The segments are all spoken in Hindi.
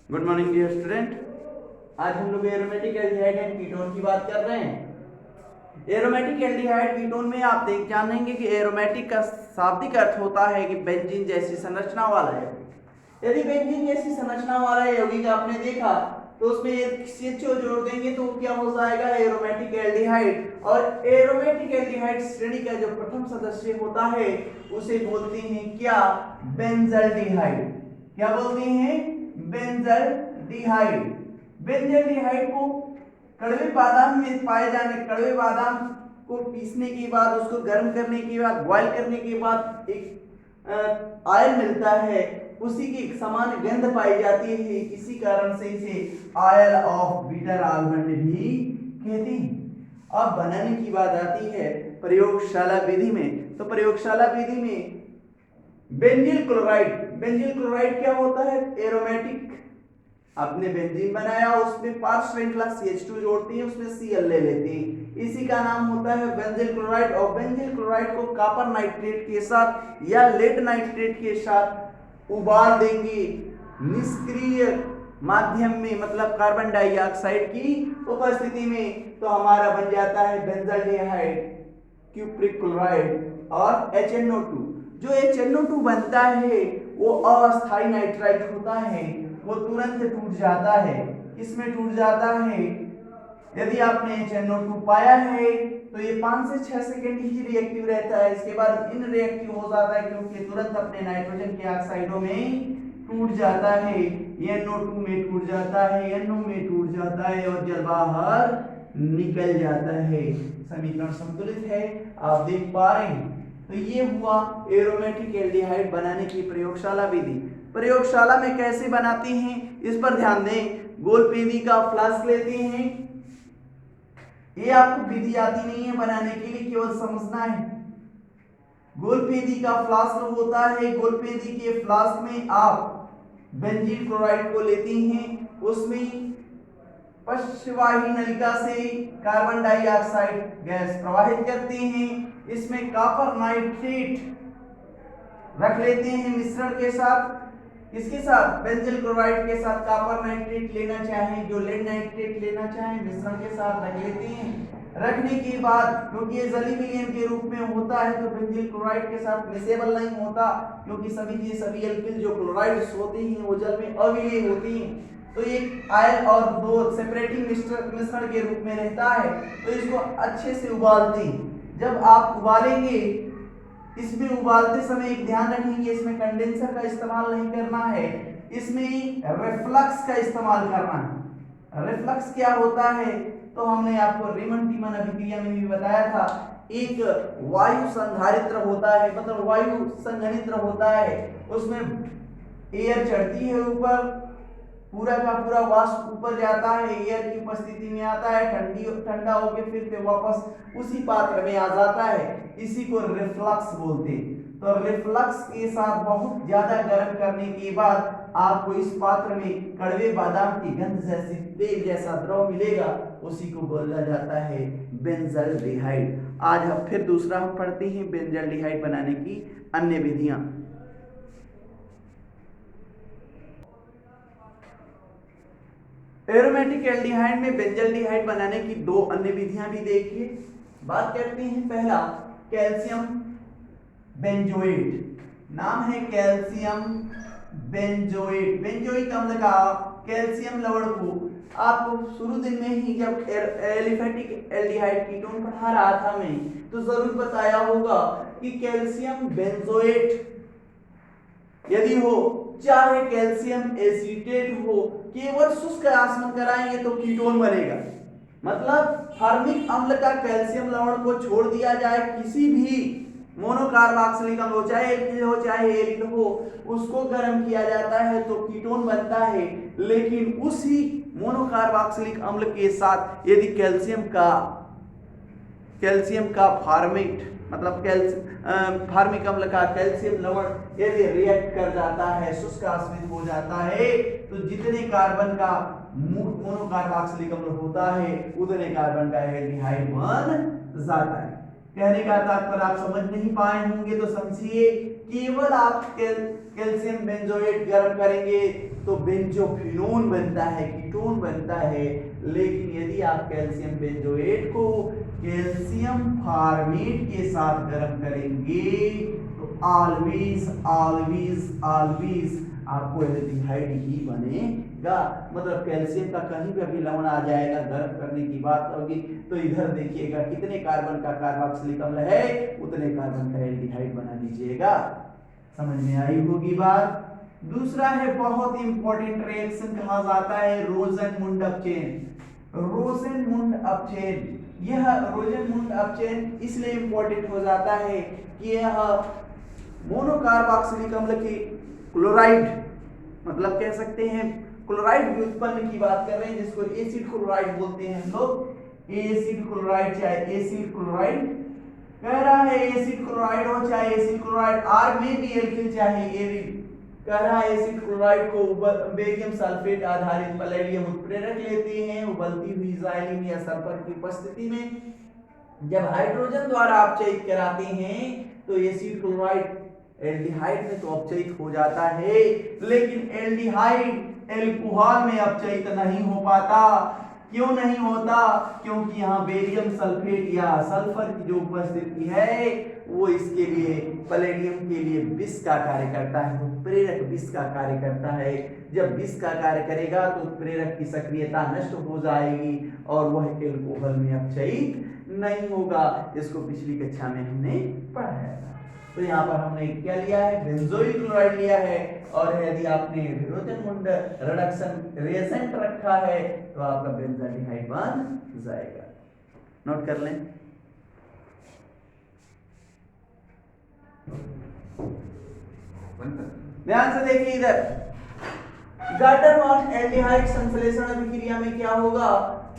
Good morning dear student. आज हम लोग एरोमेटिक एल्डिहाइड एंड कीटोन की बात कर रहे हैं। एरोमेटिक एल्डिहाइड कीटोन में आप जानेंगे कि एरोमेटिक का शाब्दिक अर्थ होता है कि बेंजीन जैसी संरचना वाला यौगिक। यदि बेंजीन जैसी संरचना वाला यौगिक आपने देखा तो उसमें एक CHO जोड़ देंगे तो क्या हो जाएगा, एरोमेटिक एल्डिहाइड। और एरोमेटिक एल्डिहाइड श्रेणी का जो प्रथम सदस्य होता है उसे बोलते हैं क्या, बेंजल्डिहाइड। क्या बोलते हैं, बेंजल्डिहाइड। बेंजल्डिहाइड को कड़वे बादाम में पाए जाने, कड़वे बादाम को पीसने के बाद, उसको गर्म करने के बाद, बॉयल करने के बाद एक ऑयल मिलता है, उसी की समान गंध पाई जाती है। इसी कारण से इसे ऑयल ऑफ बीटर आलमंड भी कहते हैं। अब बनाने की बात आती है प्रयोगशाला विधि में। तो प्रयोगशाला विधि में बेंजील क्लोराइड, बेंजील क्लोराइड क्या होता है, एरोमेटिक। आपने बेंजीन बनाया, उसमें 5 श्रृंखला CH2 जोड़ते हैं, उसमें Cl ले लेते हैं, इसी का नाम होता है बेंजील क्लोराइड। और बेंजील क्लोराइड को कॉपर नाइट्रेट के साथ या लेड नाइट्रेट के साथ उबाल देंगे निष्क्रिय माध्यम में, मतलब कार्बन डाइऑक्साइड की उपस्थिति में, तो हमारा बन जाता है बेंजल्डिहाइड, क्यूप्रिक क्लोराइड और HNO2। जो HNO2 बनता है वो अस्थायी नाइट्राइट होता है, वो तुरंत टूट जाता है। किसमें टूट जाता है, यदि आपने HNO2 पाया है तो ये 5 से 6 सेकंड ही रिएक्टिव रहता है, इसके बाद इनरिएक्टिव हो जाता है क्योंकि तुरंत अपने नाइट्रोजन के ऑक्साइडों में टूट जाता है। NO2 में टूट जाता है, NO में टूट जाता है और जल बाहर निकल जाता है। समीकरण संतुलित है, आप देख पा रहे हैं। तो ये हुआ एरोमेटिक एल्डिहाइड बनाने की प्रयोगशाला विधि। प्रयोगशाला में कैसे बनाते हैं इस पर ध्यान दें। गोलपेंदी का फ्लास्क लेते हैं, ये आपको विधि आती नहीं है बनाने के लिए, केवल समझना है। गोलपेंदी का फ्लास्क होता है, गोलपेंदी के फ्लास्क में आप बेंजीन क्लोराइड को लेते हैं, उसमें पश्चवाही नलिका से कार्बन डाइऑक्साइड गैस प्रवाहित करते हैं, इसमें कॉपर नाइट्रेट रख लेते हैं मिश्रण के साथ। इसके साथ बेंजील क्लोराइड के साथ कॉपर नाइट्रेट लेना चाहें, जो लेड नाइट्रेट लेना चाहें, मिश्रण के साथ रख लेते हैं। रखने के बाद क्योंकि ये जली विलयन के रूप में होता है तो बेंजील क्लोराइड के साथ मिसेबल नहीं होता, क्योंकि सभी एल्किल जो क्लोराइड्स होते हैं वो जल में अविलीन होती हैं, तो एक आयल और दो सेपरेटिंग मिश्रण के रूप में रहता है। तो इसको अच्छे से उबालते हैं। जब आप उबालेंगे, इसमें उबालते समय एक ध्यान रखेंगे, इसमें कंडेंसर का इस्तेमाल नहीं करना है, इसमें रिफ्लक्स का इस्तेमाल करना है। रिफ्लक्स क्या होता है तो हमने आपको रीमन टीमन अभिक्रिया में भी बताया था। एक वायु संधारित्र होता है, मतलब वायु संघनित्र होता है, उसमें एयर चढ़ती है ऊपर, पूरा का पूरा वाष्प ऊपर जाता है, एयर की उपस्थिति में आता है, ठंडा होकर फिर से वापस उसी पात्र में आ जाता है, इसी को रिफ्लक्स बोलते हैं। तो रिफ्लक्स के साथ बहुत ज्यादा गर्म करने के बाद आपको इस पात्र में कड़वे बादाम की गंध जैसी तेल जैसा द्रव मिलेगा, उसी को बोला जाता है बेंजल्डिहाइड। आज हम फिर दूसरा हम पढ़ते हैं बेंजल्डिहाइड बनाने की अन्य विधियां। एरोमेटिक एल्डिहाइड में बेंजल्डिहाइड बनाने की दो अन्य विधियां भी देखिए। बात करते हैं पहला कैल्शियम बेंजोएट। नाम है कैल्शियम बेंजोएट। बेंजोइक अम्ल का कैल्शियम लवण को आपको शुरू दिन में ही जब एलिफेटिक एल्डिहाइड कीटोन पढ़ा रहा था मैं, तो जरूर बताया होगा कि कैल्शियम बेंजोएट यदि हो, चाहे कैल्शियम एसीटेट हो, केवल शुष्क आसमन कराएंगे तो कीटोन बनेगा। मतलब फार्मिक अम्ल का कैल्शियम लवण को छोड़ दिया जाए, किसी भी मोनोकार्बोक्सिलिक अम्ल हो, चाहे एल्किल हो चाहे एरिल हो, उसको गर्म किया जाता है तो कीटोन बनता है। लेकिन उसी मोनोकार्बोक्सिलिक अम्ल के साथ यदि कैल्शियम का फार्मेट, मतलब फार्मिक अम्ल का कैल्शियम लवण यदि रिएक्ट कर जाता है, शुष्क आसमित हो जाता है, तो जितने कार्बन का मोनोकार्बोक्सिलिक अम्ल होता है उतने कार्बन का एल्डिहाइड बन जाता है। कहने का तात्पर्य आप समझ नहीं पाए होंगे तो समझिए केवल आप कैल्शियम बेंजोएट गर्म करेंगे तो बेंजोफिनोन बनता है, कीटोन बनता है। लेकिन यदि आप कैल्शियम बेंजोएट को कैल्शियम फॉर्मेट के साथ गर्म करेंगे तो ऑलवेज ऑलवेज ऑलवेज आपको एल्डिहाइड ही बनेगा। मतलब कैल्शियम का कहीं भी अभी लवण आ जाएगा, गर्म करने की बात होगी तो इधर देखिएगा कितने कार्बन का कार्बोक्सिलिक अम्ल है उतने कार्बन का एल्डिहाइड बना लीजिएगा। समझ में आई होगी बात। दूसरा है बहुत इंपॉर्टेंट रिएक्शन कहा जाता है रोजनमुंड अपचेन। रोजनमुंड अपचेन, यह रोजनमुंड अपचेन इसलिए इंपॉर्टेंट हो जाता है कि यह मोनोकार्बोक्सिलिक अम्ल की क्लोराइड, मतलब कह सकते हैं क्लोराइड व्युत्पन्न की बात कर रहे हैं, जिसको एसिड क्लोराइड बोलते हैं हम लोग। एसिड क्लोराइड चाहे एसिड क्लोराइड कह रहा है, एसिड क्लोराइड हो चाहे एसिड क्लोराइड, आर में भी एल्किल चाहे एरिड, कह रहा है एसिड क्लोराइड को बेरियम सल्फेट आधारित पैलेडियम उत्प्रेरक लेते हैं उबलती हुई ज़ाइलिन या सल्फर की उपस्थिति में। जब हाइड्रोजन द्वारा अपचयित कराते हैं तो एसिड क्लोराइड एल्डिहाइड में तो अपचयित हो जाता है, लेकिन एल्डिहाइड एल्कोहल में अपचयित नहीं हो पाता। क्यों नहीं होता? क्योंकि यहाँ बेरियम सल्फेट या सल्फर की जो उपस्थिति है वो इसके लिए पैलेडियम के लिए विष का कार्य करता है, उत्प्रेरक विष का कार्य करता है। जब विष का कार्य करेगा तो उत्प्रेरक की सक्रियता नष्ट हो जाएगी और वह एल्कोहल में अपचयित नहीं होगा। इसको पिछली कक्षा में हमने पढ़ाया था। तो यहाँ पर हमने क्या लिया है, बेंजोइल क्लोराइड लिया है, और यदि आपने रोजनमुंड रिडक्शन रिएजेंट रखा है तो आपका बेंजाल्डिहाइड बन जाएगा। नोट कर लें। ध्यान से देखिए इधर, गाटर-मान एल्डिहाइड संश्लेषण अभिक्रिया में क्या होगा?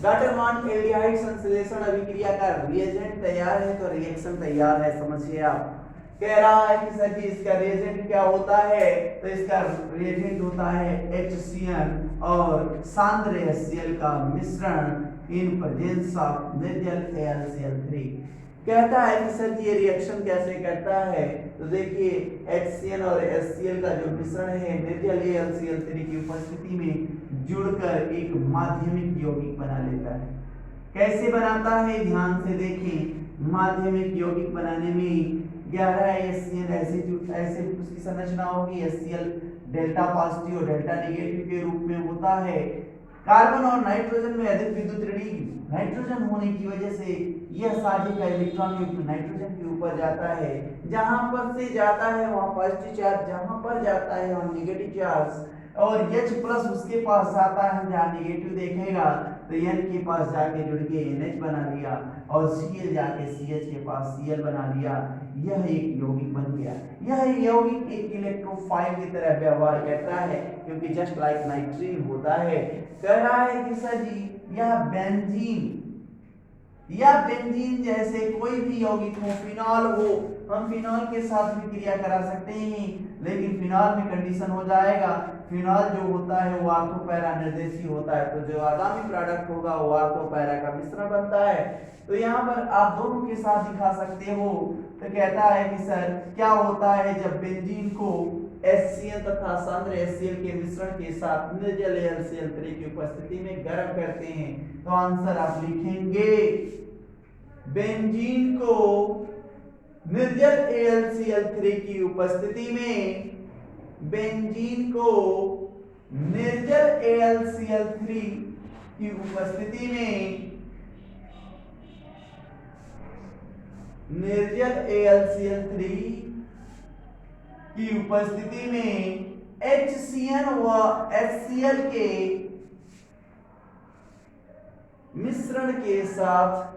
गाटर-मान एल्डिहाइड संश्लेषण अभिक्रिया का रिएजेंट तैयार है तो रिएक्शन तैयार है। समझिए आप, कह रहा है कि सर जी इसका रिएजेंट क्या होता है, तो इसका रिएजेंट होता है HCl और सांद्र HCl का मिश्रण इन प्रेजेंस ऑफ निर्जल AlCl3। कहता है कि सर जी ये रिएक्शन कैसे करता है, तो देखिए HCl और HCl का जो मिश्रण है निर्जल AlCl3 की उपस्थिति में जुड़कर एक माध्यमिक यौगिक बना लेता है। कैसे बनाता है, ध्यान से देखिए। माध्यमिक यौगिक बनाने में 11 HCl ऐसे उसकी संरचना होगी। HCl डेल्टा पॉजिटिव और डेल्टा नेगेटिव के रूप में होता है। कार्बन और नाइट्रोजन में अधिक विद्युत ऋणी नाइट्रोजन होने की वजह से यह साझे का इलेक्ट्रॉन युक्त नाइट्रोजन के ऊपर जाता है। जहां पर से जाता है वहां पॉजिटिव चार्ज, जहां पर जाता है वहां नेगेटिव चार्ज, और H+ उसके पास जाता है जहां नेगेटिव देखेगा तो N के पास जाके जुड़ के NH बना लिया, और Cl जाके CH के पास Cl बना लिया। यह एक यौगिक बन गया। यह यौगिक एक इलेक्ट्रोफाइल की तरह व्यवहार करता है, क्योंकि जस्ट लाइक नाइट्रीन होता है। कह रहा है कि सर जी यह बेंजीन या बेंजीन जैसे कोई भी यौगिक हो, फिनॉल हो, हम फिनॉल के साथ भी क्रिया करा सकते हैं, लेकिन फिनॉल में कंडीशन हो जाएगा। फिनॉल जो होता है वो ऑर्थो पैरा निर्देशी होता है, तो जो आगामी प्रोडक्ट होगा वो ऑर्थो पैरा का मिश्रण बनता है। तो यहाँ पर आप दोनों के साथ दिखा सकते हो। तो कहता है कि सर क्या होता है जब बेंजीन को HCl तथा सांद्र HCl के मिश्रण के साथ निर्जल AlCl3 की उपस्थिति में गर्म करते हैं, तो आंसर आप लिखेंगे बेंजीन को निर्जल AlCl3 की उपस्थिति में, बेंजीन को निर्जल AlCl3 की उपस्थिति में, निर्जल AlCl3 की उपस्थिति में HCl व HCl के मिश्रण के साथ,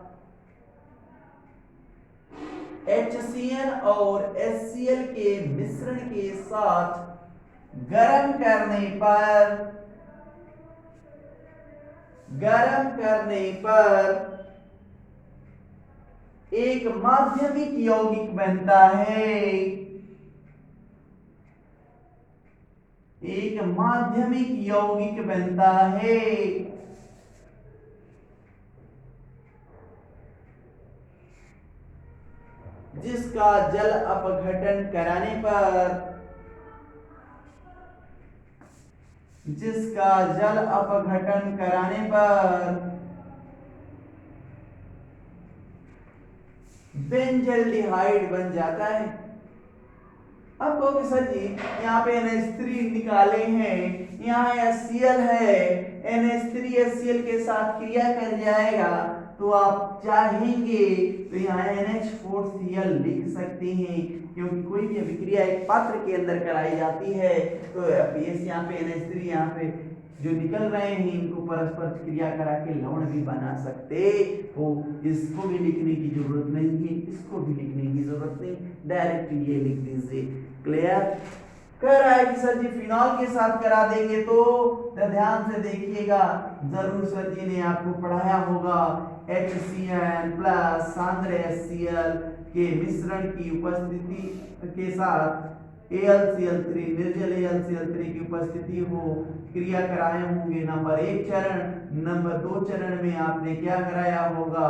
HCl और HCl के मिश्रण के साथ गरम करने पर एक माध्यमिक यौगिक बनता है। एक माध्यमिक यौगिक बनता है। जिसका जल अपघटन कराने पर बेंजल्डिहाइड बन जाता है। अब कहोगे सर जी यहाँ पे NH3 निकाले हैं, यहाँ HCl है, NH3 HCl के साथ क्रिया कर जाएगा तो आप चाहेंगे तो यहाँ NH4Cl लिख सकते हैं, क्योंकि कोई भी अभिक्रिया एक पात्र के अंदर कराई जाती है तो यहाँ पे NH3 यहाँ पे जो निकल रहे हैं इनको परस्पर क्रिया करा के लवण भी बना सकते हो। इसको भी लिखने की जरूरत नहीं है, इसको भी लिखने की जरूरत नहीं, डायरेक्ट ये लिख दीजिए। क्लियर? कह रहा है कि सर जी फिनॉल के साथ करा देंगे तो ध्यान से देखिएगा, जरूर सर जी ने आपको पढ़ाया होगा HCl प्लस सांद्र HCl के मिश्रण की उपस्थिति के साथ AlCl3 निर्जल AlCl3 की उपस्थिति हो क्रिया कराए होंगे। नंबर 1 चरण, नंबर 2 चरण में आपने क्या कराया होगा,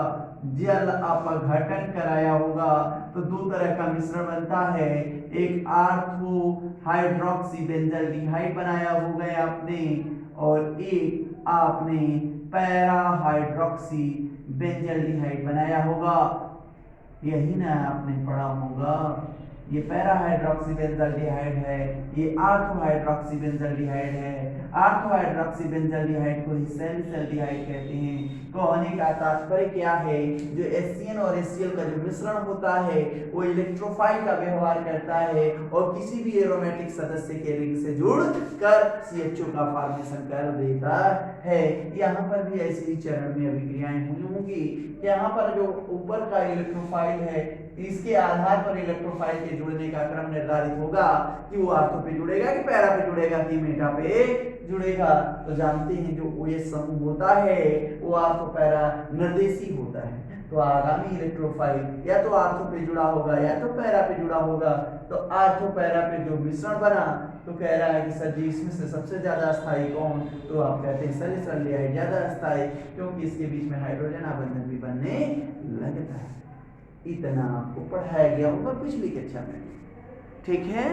जल अपघटन कराया होगा। तो दो तरह का मिश्रण बनता है, एक आर्थो हाइड्रोक्सी बेंजल्डिहाइड बनाया होगा आपने, और एक आपने पैरा हाइड्रोक्सी बेंजल्डिहाइड बनाया होगा। यही ना आपने पढ़ा होगा, ये पैरा हाइड्रोक्सी बेंजल्डिहाइड है, ये आर्थो हाइड्रोक्सी बेंजल्डिहाइड है। आर्थो हाइड्रोक्सी बेंजल्डिहाइड को ही सैलिसल्डिहाइड कहते हैं। कहने का तात्पर्य क्या है, जो HCl और HCl का जो मिश्रण होता है वो इलेक्ट्रोफाइल का व्यवहार करता है और किसी भी एरोमेटिक सदस्य के रिंग से जुड़ कर CHO का फॉर्मेशन कर देता है। यहाँ पर भी ऐसे ही चरण में अभिक्रियाएं हुई होंगी। यहाँ पर जो ऊपर का इलेक्ट्रोफाइल है इसके आधार पर इलेक्ट्रोफाइल के जुड़ने का क्रम निर्धारित होगा कि वो आर्थो पे जुड़ेगा कि पैरा पे जुड़ेगा कि मेटा पे जुड़ेगा। तो जानते हैं जो OH समूह होता है वो आर्थो पैरा निर्देशी होता है। तो आगामी इलेक्ट्रोफाइल या तो आर्थो पे जुड़ा होगा या तो पैरा पे जुड़ा होगा। तो आर्थो पैरा पे जो मिश्रण बना तो कह रहा है कि सर जी इसमें से सबसे ज्यादा स्थायी कौन, तो आप कहते हैं सैलिसल्डिहाइड ज्यादा स्थायी, क्योंकि इसके बीच में हाइड्रोजन आबंधन भी बनने लगता है। इतना आपको पढ़ाया गया होगा पिछली कक्षा में, ठीक है।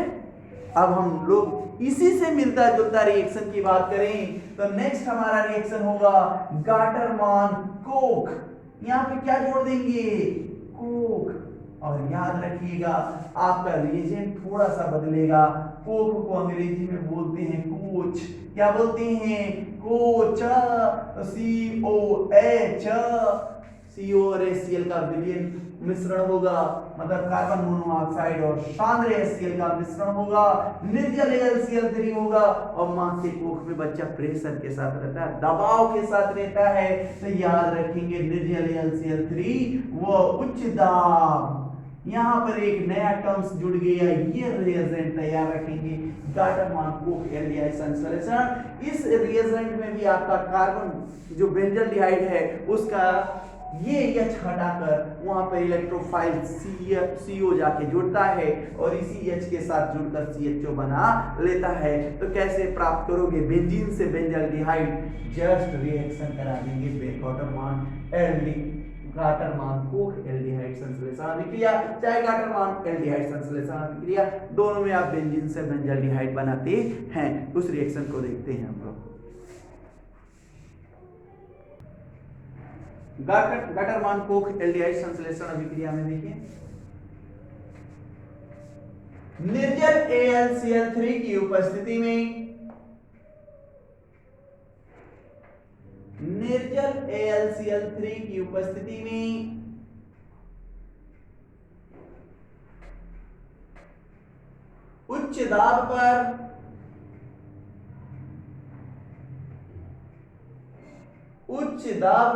अब हम लोग इसी से मिलता जुलता रिएक्शन की बात करें तो नेक्स्ट हमारा रिएक्शन होगा गाटरमान कोक। यहाँ पे क्या जोड़ देंगे, कोक। और याद रखिएगा आपका रिएजेंट थोड़ा सा बदलेगा। कोक को अंग्रेजी में बोलते हैं कोच। क्या बोलते हैं, कोच। COH, CO और HCl का विलयन मिश्रण होगा, मतलब कार्बन मोनोऑक्साइड और सांद्र HCl का मिश्रण होगा। निर्जल AlCl3 होगा और मां के कोख में बच्चा प्रेशर के साथ रहता है, दबाव के साथ रहता है। तो याद रखेंगे निर्जल AlCl3 वो उच्च दाब। यहाँ पर एक नया टर्म्स जुड़ गया, ये रिएजेंट तैयार रखेंगे गाटरमान कोक एल्डिहाइड संश्लेषण। इस रिएजेंट में भी आपका कार्बन जो बेंजल्डिहाइड है उसका ये H हटाकर वहां पर इलेक्ट्रोफाइल CO जाके जुड़ता है और इसी H के साथ जुड़कर CHO बना लेता है। तो कैसे प्राप्त करोगे, बेंजीन से बेंजल्डिहाइड जस्ट रिएक्शन करा देंगे गाटरमान कोक एल्डिहाइड संश्लेषण अभिक्रिया, चाहे गाटरमान एल्डिहाइड संश्लेषण अभिक्रिया, दोनों में आप बेंजीन से बेंजल्डिहाइड बनाते हैं। उस रिएक्शन को देखते हैं हम लोग। गाटरमान कोक एल्डिहाइड संश्लेषण अभिक्रिया में देखिए, निर्जल AlCl3 की उपस्थिति में उच्च दाब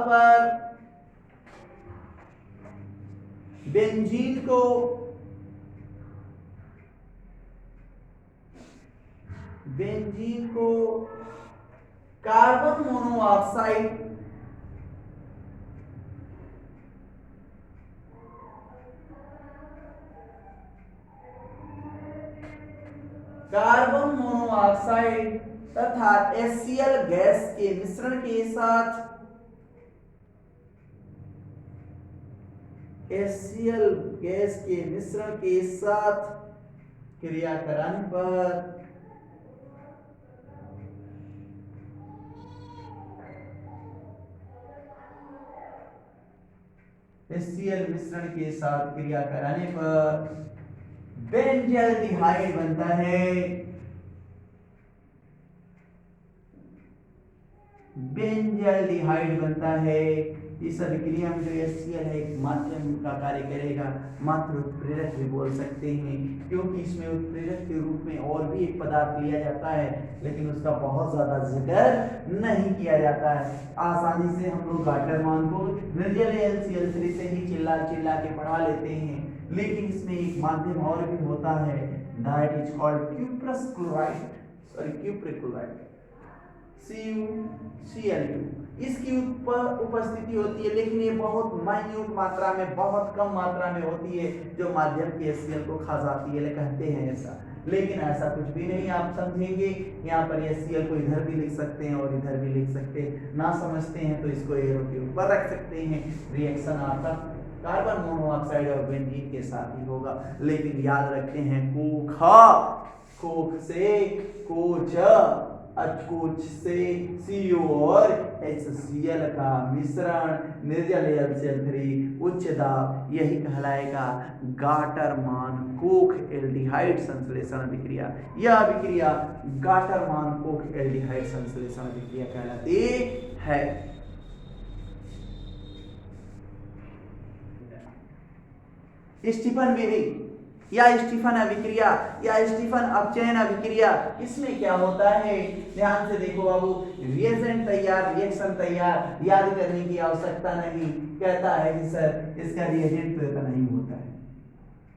पर बेंजीन को कार्बन मोनोऑक्साइड तथा HCl गैस के मिश्रण के साथ HCl गैस के मिश्रण के साथ क्रिया कराने पर HCl मिश्रण के साथ क्रिया कराने पर बेंजल्डिहाइड बनता है। बेंजल्डिहाइड बनता है। इस अभिक्रिया में जो HCl है एक माध्यम का कार्य करेगा, मात्र उत्प्रेरक भी बोल सकते हैं, क्योंकि इसमें उत्प्रेरक के रूप में और भी एक पदार्थ लिया जाता है, लेकिन उसका बहुत ज्यादा जिक्र नहीं किया जाता है। आसानी से हम लोग गाटर मान को निर्जल HCl3 से ही चिल्ला चिल्ला के पढ़ा लेते हैं, लेकिन इसमें एक माध्यम और भी होता है, that is called cuprous chloride, sorry cupric chloride, CuCl2। इसकी उपस्थिति होती है, लेकिन ये बहुत माइन्यूट मात्रा में, बहुत कम मात्रा में होती है, जो माध्यम के HCl को खा जाती है, कहते हैं ऐसा, लेकिन ऐसा कुछ भी नहीं। आप समझेंगे यहाँ पर HCl को इधर भी लिख सकते हैं और इधर भी लिख सकते हैं, ना समझते हैं तो इसको एरो के ऊपर रख सकते हैं। रिएक्शन आपका कार्बन मोनोऑक्साइड और बेंजीन के साथ ही होगा, लेकिन याद रखते हैं कोख से कोच, अचकोच से CO और HCl का मिश्रण निर्जल HCl3 उच्च दाब, यही कहलाएगा गाटरमान कोख एल्डिहाइड संश्लेषण अभिक्रिया। यह अभिक्रिया गाटरमान कोख एल्डिहाइड संश्लेषण अभिक्रिया कहलाती है। स्टीफन विरी या स्टीफन अभिक्रिया या स्टीफन अपचयन अभिक्रिया, इसमें क्या होता है, ध्यान से देखो बाबू। रिएजेंट तैयार, रिएक्शन तैयार, याद करने की आवश्यकता नहीं। कहता है कि सर इसका रिएजेंट तो इतना नहीं होता है।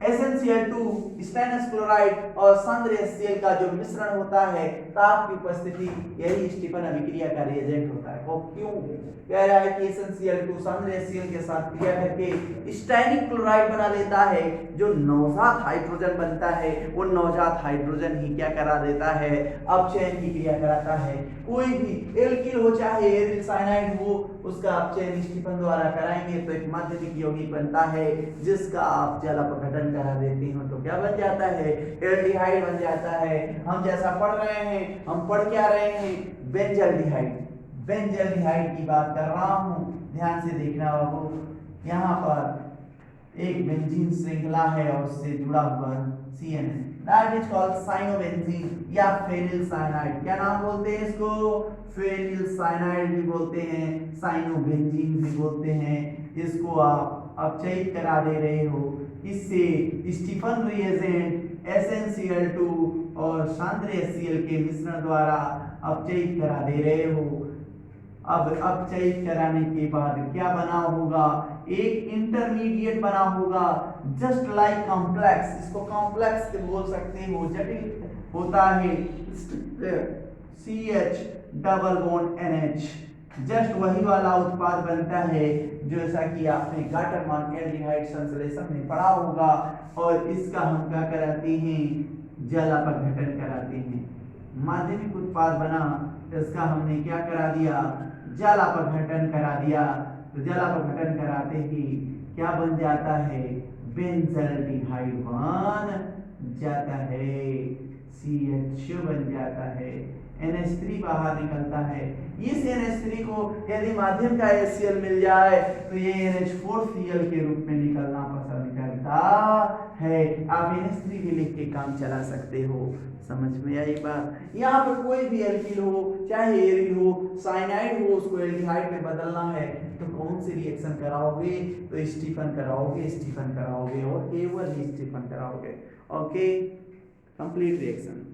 SnCl2 स्टेनस क्लोराइड और सांद्र HCl का जो मिश्रण होता है, ताप की उपस्थिति, यही स्टीफन अभिक्रिया का रिएजेंट होता है। और क्यों कह रहा है कि SnCl2 सांद्र HCl के साथ क्रिया करके स्टैनिक क्लोराइड बना देता है, जो नवजात हाइड्रोजन बनता है, वो नवजात हाइड्रोजन ही क्या करा देता है, अपचयन की क्रिया कराता है। कोई भी एल्किल हो चाहे एरिल साइनाइड हो, उसका अपचयन स्टीफन द्वारा कराएंगे तो एक माध्यमिक यौगिक बनता है, जिसका आप जल अपघटन करा देते हो तो क्या बन जाता है, एल्डिहाइड बन जाता है। हम जैसा पढ़ रहे हैं, हम पढ़ क्या रहे हैं, बेंजल्डिहाइड, बेंजल्डिहाइड की बात कर रहा हूं, ध्यान से देखना बाबू। यहाँ पर एक बेंजीन श्रृंखला है और उससे जुड़ा हुआ CN है, दैट इज कॉल्ड साइनोबेंजीन या फेनिल साइनाइड। क्या नाम बोलते हैं इसको, फेनिल साइनाइड भी बोलते हैं, साइनोबेंजीन भी बोलते हैं। इसको आप अपचयित करा दे रहे हो, इससे स्टीफन रिएजेंट SnCl2 और सांद्र HCl के मिश्रण द्वारा अपचयित करा दे रहे हो। अब अपचयित कराने के बाद क्या बना होगा, एक इंटरमीडिएट बना होगा, जस्ट लाइक कॉम्प्लेक्स, इसको कॉम्प्लेक्स बोल सकते हो, जटिल होता है, CH double bond NH, just वही वाला उत्पाद बनता है जैसा कि आपने गाटरमान एल्डिहाइड संश्लेषण में पढ़ा होगा, और इसका हम क्या कराते हैं, जल अपघटन कराते हैं। माध्यमिक उत्पाद बना, इसका हमने क्या करा दिया, जल अपघटन करा दिया। तो जल अपघटन कराते ही क्या बन जाता है, बेंजल्डिहाइड बन जाता है, CH बन जाता है, NH3 बाहर निकलता है। इस NH3 को यदि माध्यम का HCl मिल जाए तो ये NH4Cl के रूप में निकलना पसंद करता है। आप NH3 भी लिख के काम चला सकते हो, समझ में आई बात। यहाँ पर कोई भी एल्किल हो चाहे एरिल हो, साइनाइड हो, उसको एल्डिहाइड में बदलना है तो कौन सी रिएक्शन कराओगे, तो स्टीफन कराओगे, स्टीफन कराओगे और केवल ही स्टीफन कराओगे। Okay, complete reaction.